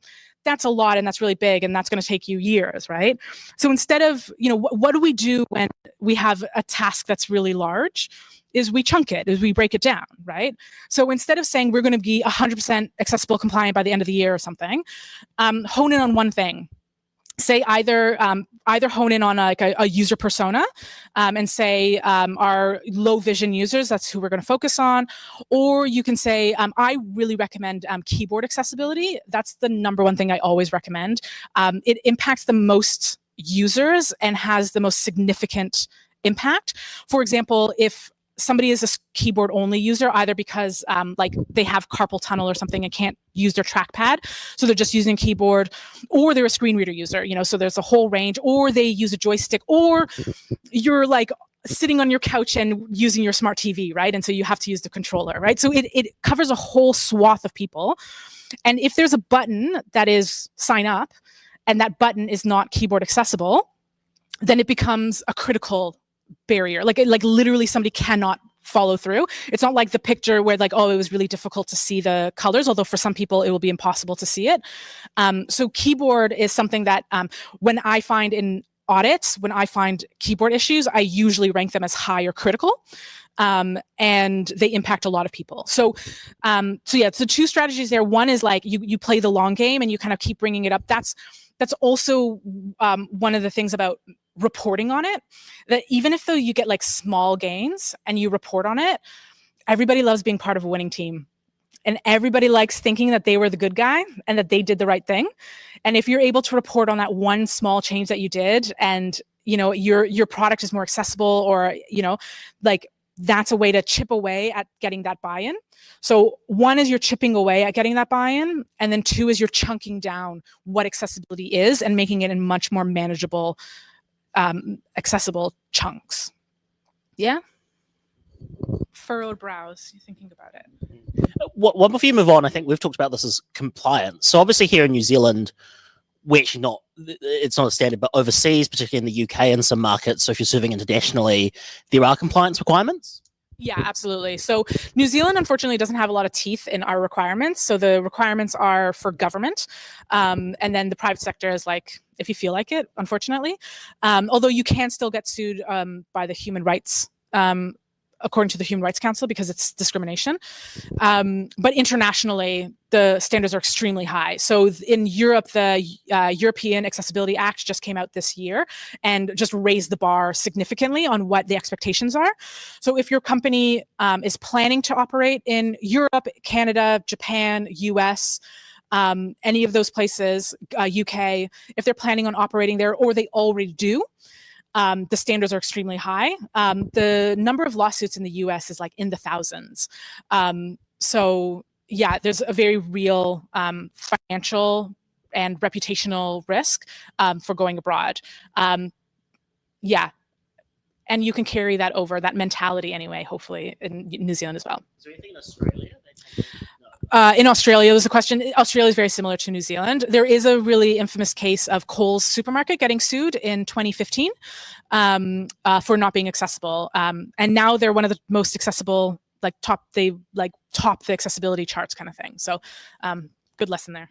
that's a lot, and that's really big, and that's going to take you years, right? So instead of, what do we do when we have a task that's really large? Is we chunk it, is we break it down, right? So instead of saying we're going to be 100% accessible compliant by the end of the year or something, hone in on one thing. Say either hone in on a user persona and say our low vision users, that's who we're going to focus on. Or you can say, I really recommend keyboard accessibility. That's the number one thing I always recommend. It impacts the most users and has the most significant impact. For example, if somebody is a keyboard only user, either because like they have carpal tunnel or something and can't use their trackpad, so they're just using keyboard, or they're a screen reader user, so there's a whole range, or they use a joystick, or you're like sitting on your couch and using your smart TV, right? And so you have to use the controller, right? So it covers a whole swath of people. And if there's a button that is sign up and that button is not keyboard accessible, then it becomes a critical barrier. Like literally somebody cannot follow through. It's not like the picture where like, oh, it was really difficult to see the colors, although for some people it will be impossible to see it. So keyboard is something that when I find in audits, when I find keyboard issues, I usually rank them as high or critical. And they impact a lot of people. So yeah, so 2 strategies there. One is like you play the long game and you kind of keep bringing it up. That's also one of the things about reporting on it, that even if though you get like small gains and you report on it, everybody loves being part of a winning team. And everybody likes thinking that they were the good guy and that they did the right thing. And if you're able to report on that one small change that you did, and your product is more accessible, or like that's a way to chip away at getting that buy-in. So 1 is you're chipping away at getting that buy-in, and then 2 is you're chunking down what accessibility is and making it in much more manageable, accessible chunks. Yeah. furrowed brows. You're thinking about it. What before you move on, I think we've talked about this as compliance. So obviously here in New Zealand, we're actually not, it's not a standard, but overseas, particularly in the UK and some markets, so if you're serving internationally, there are compliance requirements? Yeah, absolutely. So New Zealand, unfortunately, doesn't have a lot of teeth in our requirements. So the requirements are for government. And then the private sector is like, if you feel like it, unfortunately. Although you can still get sued by the human rights, according to the Human Rights Council, because it's discrimination. But internationally, the standards are extremely high. So in Europe, the European Accessibility Act just came out this year and just raised the bar significantly on what the expectations are. So if your company is planning to operate in Europe, Canada, Japan, US, any of those places, UK, if they're planning on operating there or they already do, the standards are extremely high. The number of lawsuits in the US is like in the thousands. So yeah, there's a very real financial and reputational risk for going abroad. Yeah, and you can carry that over, that mentality anyway, hopefully in New Zealand as well. Is there anything in Australia? In Australia, there's a question. Australia is very similar to New Zealand. There is a really infamous case of Coles supermarket getting sued in 2015 for not being accessible. And now they're one of the most accessible, top the accessibility charts kind of thing. So good lesson there.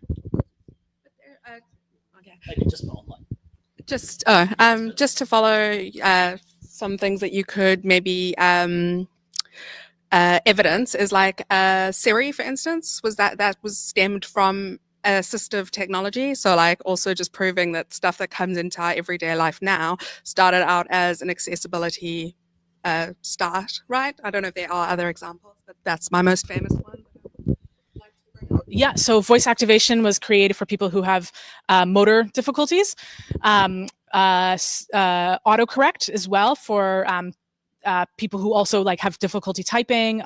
Maybe just online. Just to follow some things that you could maybe evidence is like Siri, for instance, that was stemmed from assistive technology. So like also just proving that stuff that comes into our everyday life now started out as an accessibility start, right? I don't know if there are other examples, but that's my most famous one. Yeah, so voice activation was created for people who have motor difficulties. Autocorrect as well for people who also like have difficulty typing,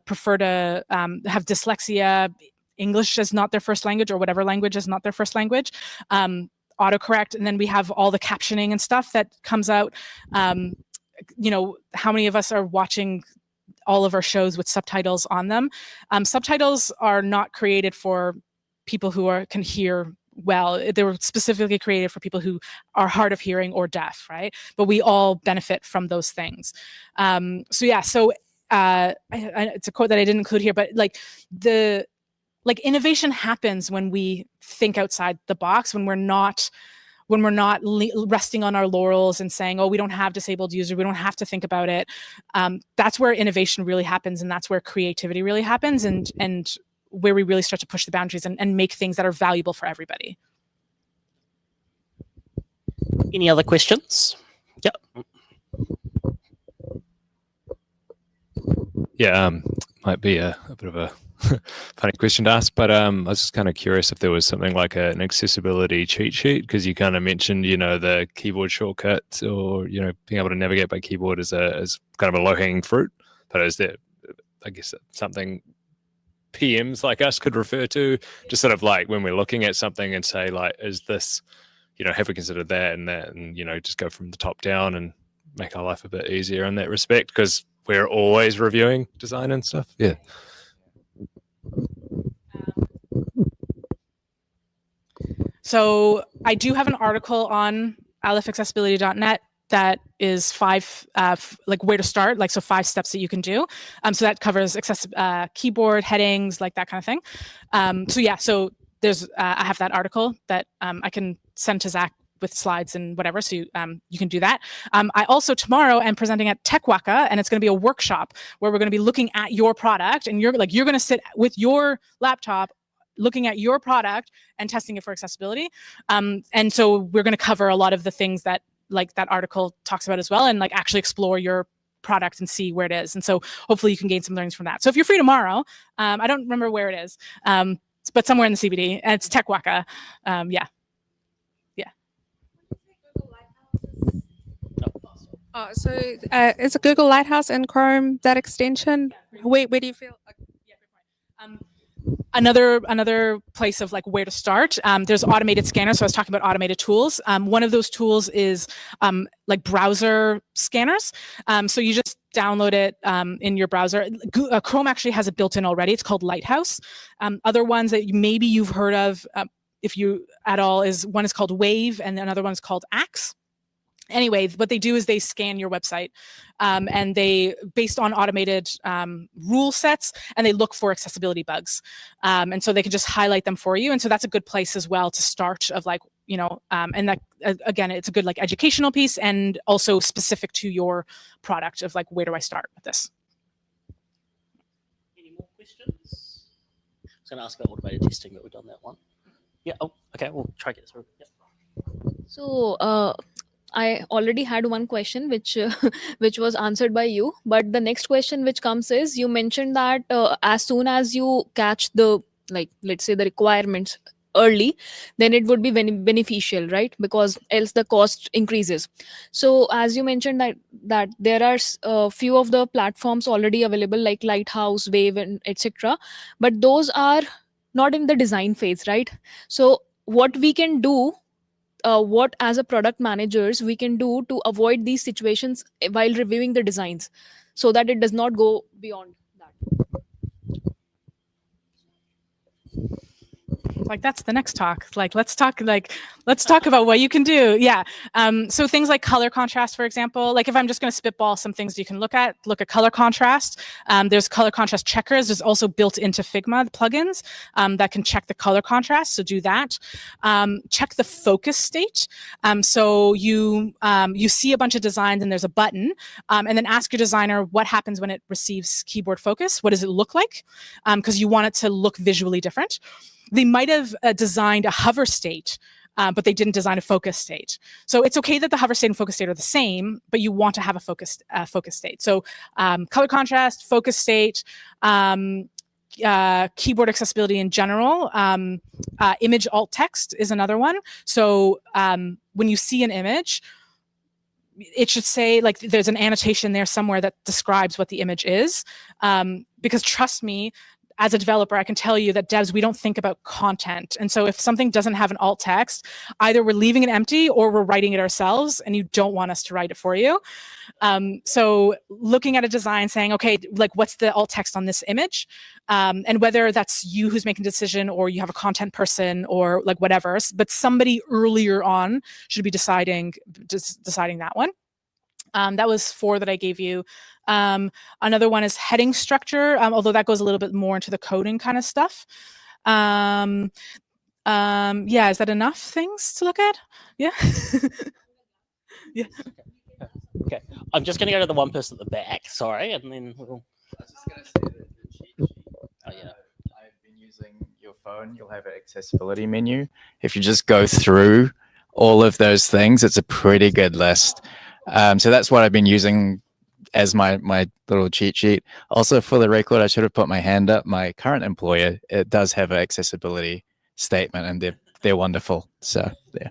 prefer to have dyslexia, English is not their first language or whatever language is not their first language. Autocorrect, and then we have all the captioning and stuff that comes out. You know, how many of us are watching all of our shows with subtitles on them? Subtitles are not created for people who can hear well. They were specifically created for people who are hard of hearing or deaf, right? But we all benefit from those things. So yeah, so it's a quote that I didn't include here, but innovation happens when we think outside the box, when we're not resting on our laurels and saying, oh, we don't have disabled users, we don't have to think about it. That's where innovation really happens, and that's where creativity really happens, and where we really start to push the boundaries and make things that are valuable for everybody. Any other questions? Yep. Yeah, might be a bit of a funny question to ask, but I was just kind of curious if there was something like an accessibility cheat sheet, because you kind of mentioned, the keyboard shortcuts, or being able to navigate by keyboard as kind of a low-hanging fruit. But is there, I guess, something PMs like us could refer to, just sort of like when we're looking at something and say, like, is this, have we considered that and that, and just go from the top down and make our life a bit easier in that respect, because we're always reviewing design and stuff. Yeah. So I do have an article on alephAccessibility.net that is 5 where to start, so 5 steps that you can do. So that covers keyboard, headings, like that kind of thing. So there's I have that article that I can send to Zach with slides and whatever, so you can do that. I also tomorrow am presenting at TechWaka, and it's going to be a workshop where we're going to be looking at your product, and you're going to sit with your laptop looking at your product and testing it for accessibility. And so we're going to cover a lot of the things that that article talks about as well, and actually explore your product and see where it is. And so hopefully you can gain some learnings from that. So if you're free tomorrow, I don't remember where it is, but somewhere in the CBD, and it's TechWaka. Yeah. So is a Google Lighthouse in Chrome that extension? Where do you feel? Another place of like where to start. There's automated scanners. So I was talking about automated tools. One of those tools is like browser scanners. So you just download it in your browser. Chrome actually has it built in already. It's called Lighthouse. Other ones that maybe you've heard of, if you at all, is one is called Wave, and another one is called Axe. Anyway, what they do is they scan your website, and they, based on automated rule sets, and they look for accessibility bugs. And so they can just highlight them for you. And so that's a good place as well to start, of like, you know, and that, again, it's a good like educational piece, and also specific to your product, of like, where do I start with this? Any more questions? I was going to ask about automated testing, but we've done that one. Yeah. Oh, okay. We'll try to get through. Yep. So I already had one question which which was answered by you, but the next question which comes is, you mentioned that as soon as you catch the, like, let's say the requirements early, then it would be beneficial, right? Because else the cost increases. So as you mentioned that there are few of the platforms already available, like Lighthouse, Wave, and etc., but those are not in the design phase, right? So what we can do, what as a product managers we can do to avoid these situations while reviewing the designs, so that it does not go beyond that? Like, that's the next talk. Like, let's talk about what you can do. Yeah. So things like color contrast, for example, like if I'm just going to spitball some things you can look at color contrast. There's color contrast checkers. There's also built into Figma plugins that can check the color contrast. So do that. Check the focus state. So you see a bunch of designs and there's a button, and then ask your designer what happens when it receives keyboard focus. What does it look like? Because you want it to look visually different. They might have designed a hover state, but they didn't design a focus state. So it's okay that the hover state and focus state are the same, but you want to have a focus state. So color contrast, focus state, keyboard accessibility in general. Image alt text is another one. So when you see an image, it should say, like, there's an annotation there somewhere that describes what the image is. Because trust me, as a developer, I can tell you that devs, we don't think about content. And so if something doesn't have an alt text, either we're leaving it empty or we're writing it ourselves, and you don't want us to write it for you. So looking at a design saying, okay, like, what's the alt text on this image? And whether that's you who's making a decision, or you have a content person, or like whatever, but somebody earlier on should be deciding that one. That was 4 that I gave you. Another one is heading structure, although that goes a little bit more into the coding kind of stuff. Yeah, is that enough things to look at? Yeah. Yeah. Okay. I'm just going to go to the one person at the back. Sorry, and then we'll. I was just going to say that the cheat sheet. Oh yeah. I've been using your phone. You'll have an accessibility menu. If you just go through all of those things, it's a pretty good list. So that's what I've been using as my little cheat sheet. Also, for the record, I should have put my hand up. My current employer, it does have an accessibility statement, and they're wonderful. So yeah.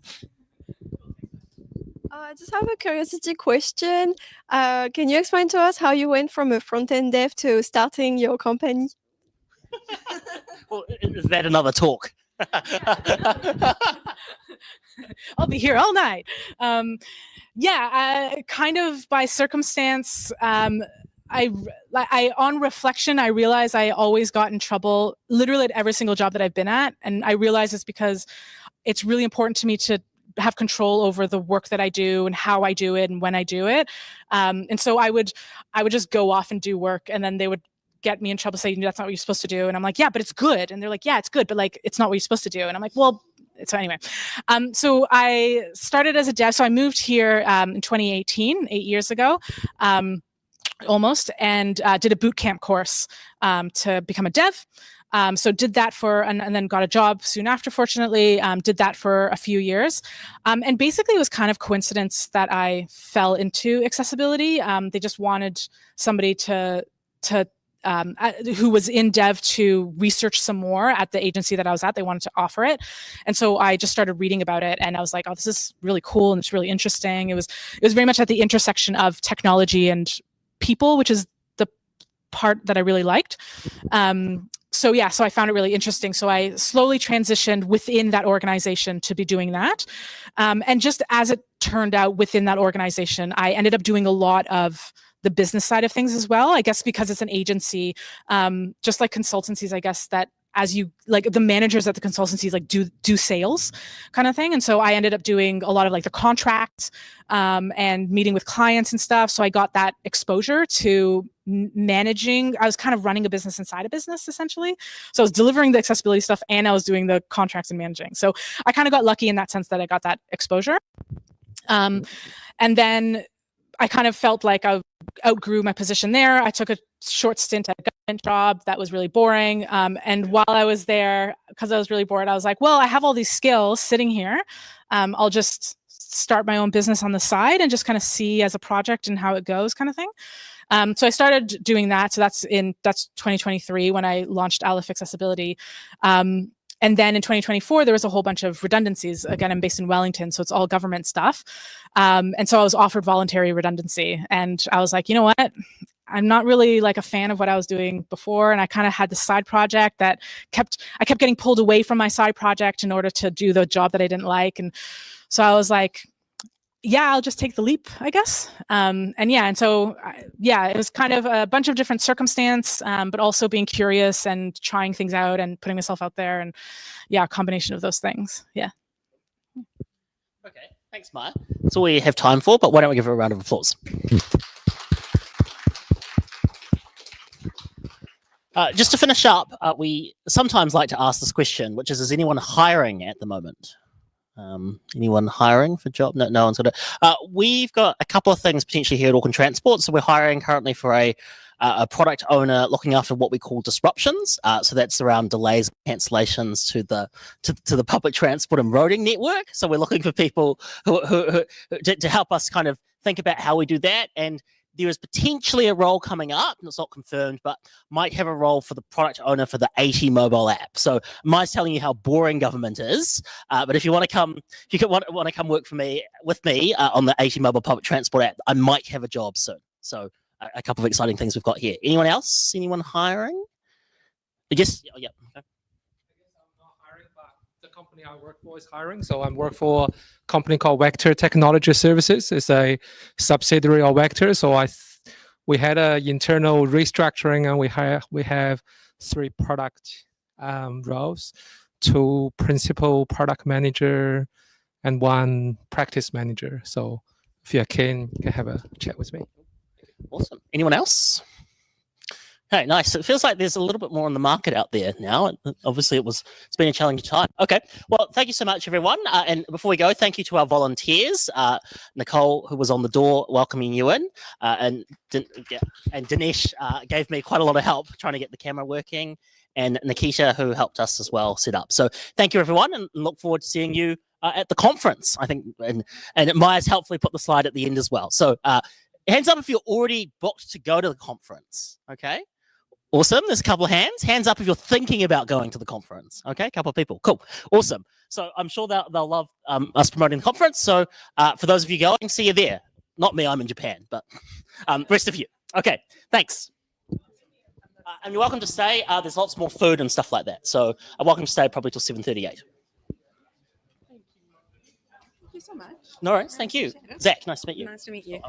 I just have a curiosity question. Can you explain to us how you went from a front-end dev to starting your company? Well, is that another talk? I'll be here all night. Yeah, kind of by circumstance. I on reflection, I realized I always got in trouble literally at every single job that I've been at, and I realize it's because it's really important to me to have control over the work that I do and how I do it and when I do it. And so I would just go off and do work, and then they would get me in trouble saying that's not what you're supposed to do. And I'm like, yeah, but it's good. And they're like, yeah, it's good, but like, it's not what you're supposed to do. And I'm like, well, so anyway, so I started as a dev. So I moved here in 2018, 8 years ago, almost, and did a boot camp course to become a dev. So did that and then got a job soon after, fortunately, did that for a few years. And basically it was kind of coincidence that I fell into accessibility. They just wanted somebody who was in dev to research some more at the agency that I was at. They wanted to offer it. And so I just started reading about it, and I was like, oh, this is really cool. And it's really interesting. It was very much at the intersection of technology and people, which is the part that I really liked. so yeah, so I found it really interesting. So I slowly transitioned within that organization to be doing that. And just as it turned out within that organization, I ended up doing a lot of the business side of things as well. I guess because it's an agency, just like consultancies, I guess that as you like the managers at the consultancies like do sales kind of thing. And so I ended up doing a lot of like the contracts and meeting with clients and stuff. So I got that exposure to managing. I was kind of running a business inside a business essentially. So I was delivering the accessibility stuff and I was doing the contracts and managing. So I kind of got lucky in that sense that I got that exposure. And then I kind of felt like I outgrew my position there. I took a short stint at a government job that was really boring. And while I was there, because I was really bored, I was like, well, I have all these skills sitting here. I'll just start my own business on the side and just kind of see as a project and how it goes kind of thing. So I started doing that. So that's 2023 when I launched Aleph Accessibility. And then in 2024, there was a whole bunch of redundancies. Again, I'm based in Wellington, so it's all government stuff. And so I was offered voluntary redundancy. And I was like, you know what? I'm not really like a fan of what I was doing before. And I kind of had this side project that I kept getting pulled away from my side project in order to do the job that I didn't like. And so I was like, yeah, I'll just take the leap, I guess. And so it was kind of a bunch of different circumstance, but also being curious and trying things out and putting myself out there, and a combination of those things. Yeah. Okay, thanks, Maia. That's all we have time for, but why don't we give her a round of applause? Just to finish up, we sometimes like to ask this question, which is anyone hiring at the moment? Anyone hiring for job? No one's got it. We've got a couple of things potentially here at Auckland Transport. So we're hiring currently for a product owner looking after what we call disruptions. So that's around delays and cancellations to the public transport and roading network. So we're looking for people who to help us kind of think about how we do that. And there is potentially a role coming up, and it's not confirmed, but might have a role for the product owner for the 80 mobile app. So Maia's telling you how boring government is, but if you want to come, work with me on the 80 mobile public transport app, I might have a job soon. So a couple of exciting things we've got here. Anyone else? Anyone hiring? Yes. Yeah. Okay. The company I work for is hiring. So I work for a company called Vector Technology Services. It's a subsidiary of Vector. So we had an internal restructuring, and we have 3 product roles, 2 principal product manager and 1 practice manager. So if you're keen, you can have a chat with me. Awesome. Anyone else? Okay, nice. It feels like there's a little bit more on the market out there now. Obviously, it's been a challenging time. Okay, well, thank you so much, everyone. And before we go, thank you to our volunteers, Nicole, who was on the door welcoming you in, and Dinesh gave me quite a lot of help trying to get the camera working, and Nikita, who helped us as well set up. So thank you, everyone, and look forward to seeing you at the conference, I think. And Maia's helpfully put the slide at the end as well. So hands up if you're already booked to go to the conference, okay? Awesome. There's a couple of hands. Hands up if you're thinking about going to the conference. Okay, a couple of people. Cool. Awesome. So I'm sure they'll love us promoting the conference. So for those of you going, see you there. Not me, I'm in Japan, but rest of you. Okay, thanks. And you're welcome to stay. There's lots more food and stuff like that. So I'm welcome to stay probably till 7:38. Thank you so much. No worries. Thank you. Zach, nice to meet you. Nice to meet you.